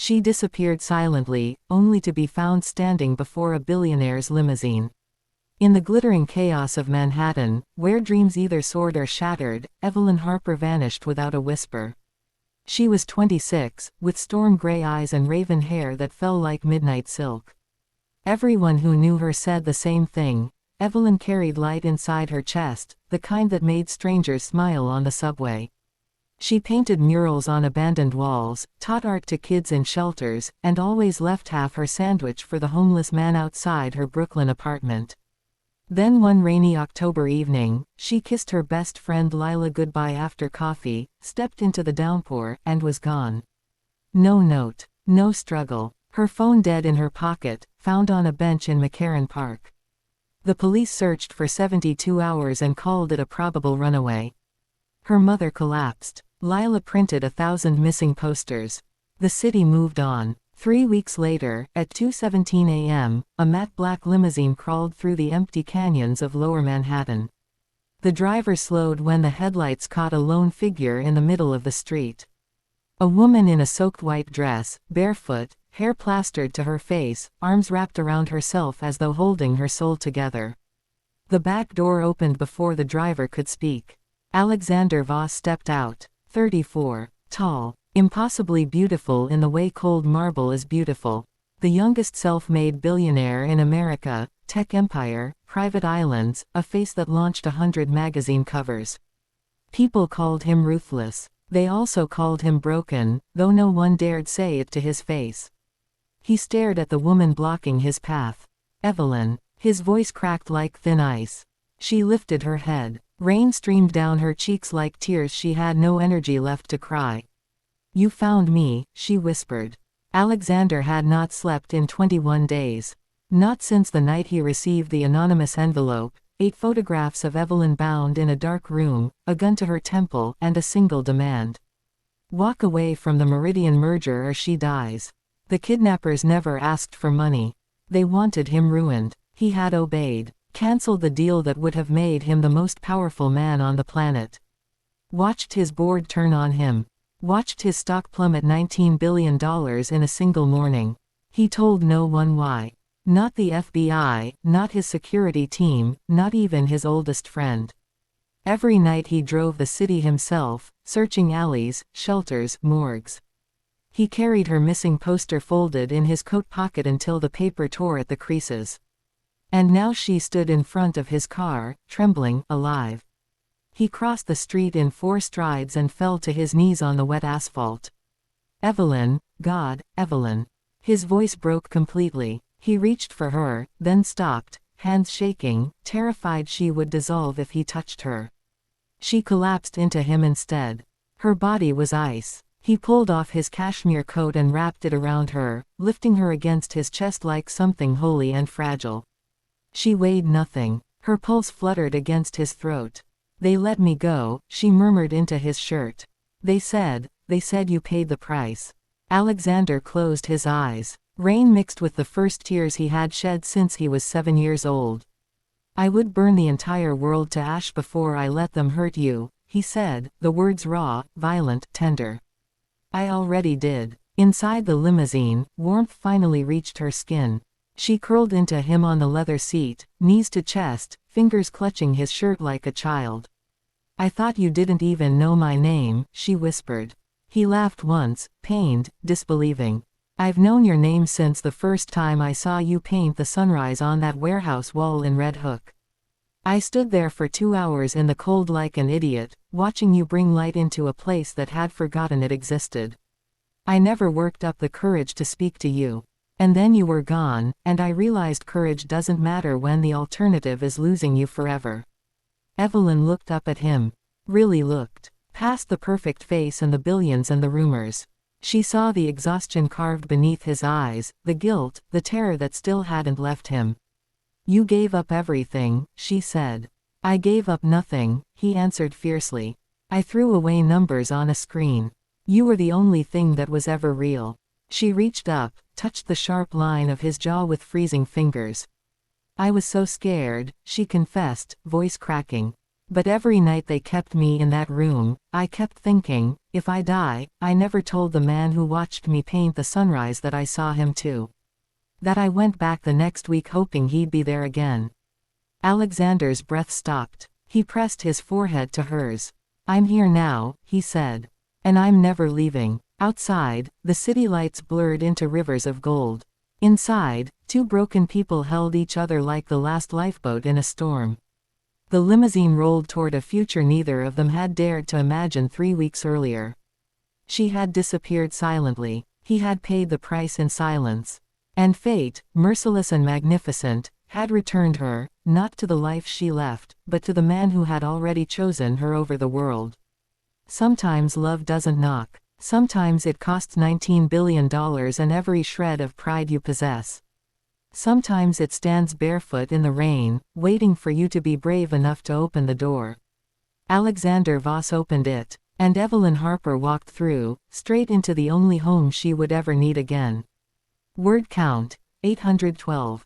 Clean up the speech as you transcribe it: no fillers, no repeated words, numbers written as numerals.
She disappeared silently, only to be found standing before a billionaire's limousine. In the glittering chaos of Manhattan, where dreams either soared or shattered, Evelyn Harper vanished without a whisper. She was 26, with storm-gray eyes and raven hair that fell like midnight silk. Everyone who knew her said the same thing. Evelyn carried light inside her chest, the kind that made strangers smile on the subway. She painted murals on abandoned walls, taught art to kids in shelters, and always left half her sandwich for the homeless man outside her Brooklyn apartment. Then one rainy October evening, she kissed her best friend Lila goodbye after coffee, stepped into the downpour, and was gone. No note. No struggle. Her phone dead in her pocket, found on a bench in McCarran Park. The police searched for 72 hours and called it a probable runaway. Her mother collapsed. Lila printed 1,000 missing posters. The city moved on. 3 weeks later, at 2:17 a.m., a matte black limousine crawled through the empty canyons of Lower Manhattan. The driver slowed when the headlights caught a lone figure in the middle of the street. A woman in a soaked white dress, barefoot, hair plastered to her face, arms wrapped around herself as though holding her soul together. The back door opened before the driver could speak. Alexander Voss stepped out. 34. Tall. Impossibly beautiful in the way cold marble is beautiful. The youngest self-made billionaire in America, tech empire, private islands, a face that launched 100 magazine covers. People called him ruthless. They also called him broken, though no one dared say it to his face. He stared at the woman blocking his path. Evelyn. His voice cracked like thin ice. She lifted her head. Rain streamed down her cheeks like tears. She had no energy left to cry. "You found me," she whispered. Alexander had not slept in 21 days. Not since the night he received the anonymous envelope, 8 photographs of Evelyn bound in a dark room, a gun to her temple, and a single demand. "Walk away from the Meridian merger or she dies." The kidnappers never asked for money. They wanted him ruined. He had obeyed. Cancelled the deal that would have made him the most powerful man on the planet. Watched his board turn on him. Watched his stock plummet $19 billion in a single morning. He told no one why. Not the FBI, not his security team, not even his oldest friend. Every night he drove the city himself, searching alleys, shelters, morgues. He carried her missing poster folded in his coat pocket until the paper tore at the creases. And now she stood in front of his car, trembling, alive. He crossed the street in 4 strides and fell to his knees on the wet asphalt. "Evelyn, God, Evelyn." His voice broke completely. He reached for her, then stopped, hands shaking, terrified she would dissolve if he touched her. She collapsed into him instead. Her body was ice. He pulled off his cashmere coat and wrapped it around her, lifting her against his chest like something holy and fragile. She weighed nothing. Her pulse fluttered against his throat. "They let me go," she murmured into his shirt. They said you paid the price." Alexander closed his eyes. Rain mixed with the first tears he had shed since he was 7 years old. "I would burn the entire world to ash before I let them hurt you," he said, the words raw, violent, tender. "I already did." Inside the limousine, warmth finally reached her skin. She curled into him on the leather seat, knees to chest, fingers clutching his shirt like a child. "I thought you didn't even know my name," she whispered. He laughed once, pained, disbelieving. "I've known your name since the first time I saw you paint the sunrise on that warehouse wall in Red Hook. I stood there for 2 hours in the cold like an idiot, watching you bring light into a place that had forgotten it existed. I never worked up the courage to speak to you. And then you were gone, and I realized courage doesn't matter when the alternative is losing you forever." Evelyn looked up at him. Really looked. Past the perfect face and the billions and the rumors. She saw the exhaustion carved beneath his eyes, the guilt, the terror that still hadn't left him. "You gave up everything," she said. "I gave up nothing," he answered fiercely. "I threw away numbers on a screen. You were the only thing that was ever real." She reached up, touched the sharp line of his jaw with freezing fingers. "I was so scared," she confessed, voice cracking. But every night they kept me in that room, I kept thinking, if I die, I never told the man who watched me paint the sunrise that I saw him too. That I went back the next week hoping he'd be there again. Alexander's breath stopped. He pressed his forehead to hers. I'm here now, he said. And I'm never leaving. Outside, the city lights blurred into rivers of gold. Inside, two broken people held each other like the last lifeboat in a storm. The limousine rolled toward a future neither of them had dared to imagine 3 weeks earlier. She had disappeared silently. He had paid the price in silence. And fate, merciless and magnificent, had returned her, not to the life she left, but to the man who had already chosen her over the world. Sometimes love doesn't knock. Sometimes it costs $19 billion and every shred of pride you possess. Sometimes it stands barefoot in the rain, waiting for you to be brave enough to open the door. Alexander Voss opened it, and Evelyn Harper walked through, straight into the only home she would ever need again. Word count, 812.